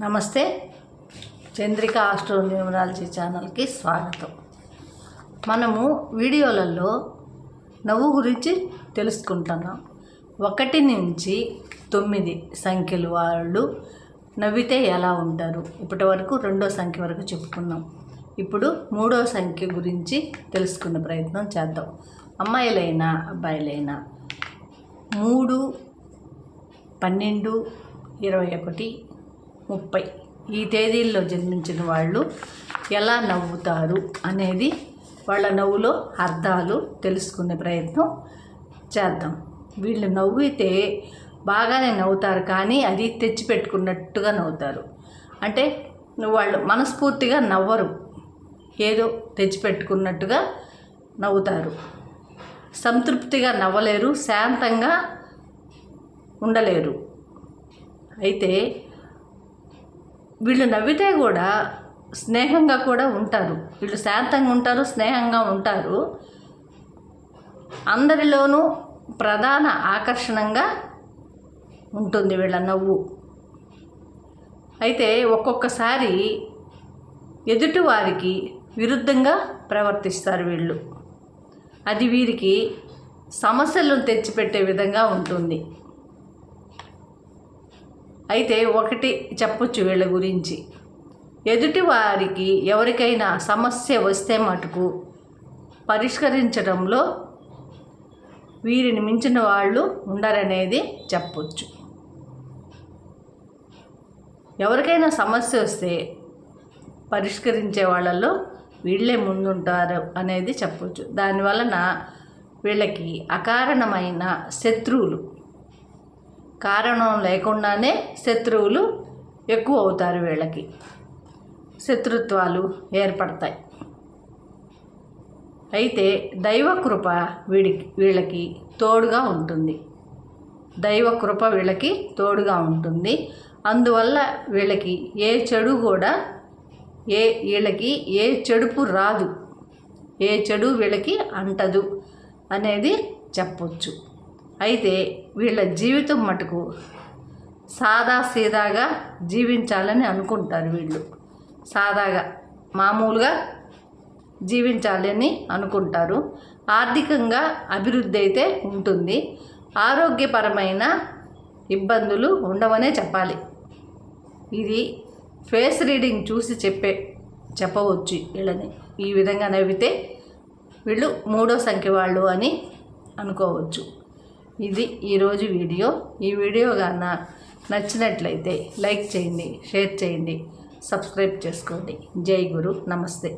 నమస్తే. చంద్రిక ఆస్ట్రోన్యూమరాలజీ ఛానల్కి స్వాగతం. మనము వీడియోలలో నవ్వు గురించి తెలుసుకుంటున్నాం. 1 నుంచి 9 సంఖ్యలు వాళ్ళు నవ్వితే ఎలా ఉంటారు. ఇప్పటి వరకు 2వ సంఖ్య వరకు చెప్పుకున్నాం. ఇప్పుడు 3వ సంఖ్య గురించి తెలుసుకునే ప్రయత్నం చేద్దాం. అమ్మాయిలైనా అబ్బాయిలైనా 3, 12, 21, 30 ఈ తేదీల్లో జన్మించిన వాళ్ళు ఎలా నవ్వుతారు అనేది వాళ్ళ నవ్వులో అర్థాలు తెలుసుకునే ప్రయత్నం చేద్దాం. వీళ్ళు నవ్వితే బాగానే నవ్వుతారు, కానీ అది తెచ్చిపెట్టుకున్నట్టుగా నవ్వుతారు. అంటే వాళ్ళు మనస్ఫూర్తిగా నవ్వరు, ఏదో తెచ్చిపెట్టుకున్నట్టుగా నవ్వుతారు. సంతృప్తిగా నవ్వలేరు, శాంతంగా ఉండలేరు. అయితే వీళ్ళు నవ్వితే కూడా స్నేహంగా కూడా ఉంటారు. వీళ్ళు శాంతంగా ఉంటారు, స్నేహంగా ఉంటారు. అందరిలోనూ ప్రధాన ఆకర్షణంగా ఉంటుంది వీళ్ళ నవ్వు. అయితే ఒక్కొక్కసారి ఎదుటివారికి విరుద్ధంగా ప్రవర్తిస్తారు వీళ్ళు. అది వీరికి సమస్యలను తెచ్చిపెట్టే విధంగా ఉంటుంది. అయితే ఒకటి చెప్పొచ్చు వీళ్ళ గురించి, ఎదుటి వారికి ఎవరికైనా సమస్య వస్తే మటుకు పరిష్కరించడంలో వీరిని మించిన వాళ్ళు ఉండరనేది చెప్పొచ్చు. ఎవరికైనా సమస్య వస్తే పరిష్కరించే వాళ్ళల్లో వీళ్ళే ముందుంటారు అనేది చెప్పొచ్చు. దానివలన వీళ్ళకి అకారణమైన శత్రువులు, కారణం లేకుండానే శత్రువులు ఎక్కువ అవుతారు. వీళ్ళకి శత్రుత్వాలు ఏర్పడతాయి. అయితే దైవకృప వీళ్ళకి తోడుగా ఉంటుంది. దైవకృప వీళ్ళకి తోడుగా ఉంటుంది. అందువల్ల వీళ్ళకి ఏ చెడు కూడా వీళ్ళకి ఏ చెడుపు రాదు, ఏ చెడు వీళ్ళకి అంటదు అనేది చెప్పొచ్చు. అయితే వీళ్ళ జీవితం మటుకు సాదాసీదాగా జీవించాలని అనుకుంటారు. వీళ్ళు సాదాగా మామూలుగా జీవించాలని అనుకుంటారు. ఆర్థికంగా అభివృద్ధి అయితే ఉంటుంది. ఆరోగ్యపరమైన ఇబ్బందులు ఉండవనే చెప్పాలి. ఇది ఫేస్ రీడింగ్ చూసి చెప్పవచ్చు వీళ్ళని. ఈ విధంగా నవ్వితే వీళ్ళు 3వ సంఖ్య వాళ్ళు అని అనుకోవచ్చు. ఇది ఈరోజు వీడియో. ఈ వీడియో గాన నచ్చినట్లయితే లైక్ చేయండి, షేర్ చేయండి, సబ్స్క్రైబ్ చేసుకోండి. జై గురు. నమస్తే.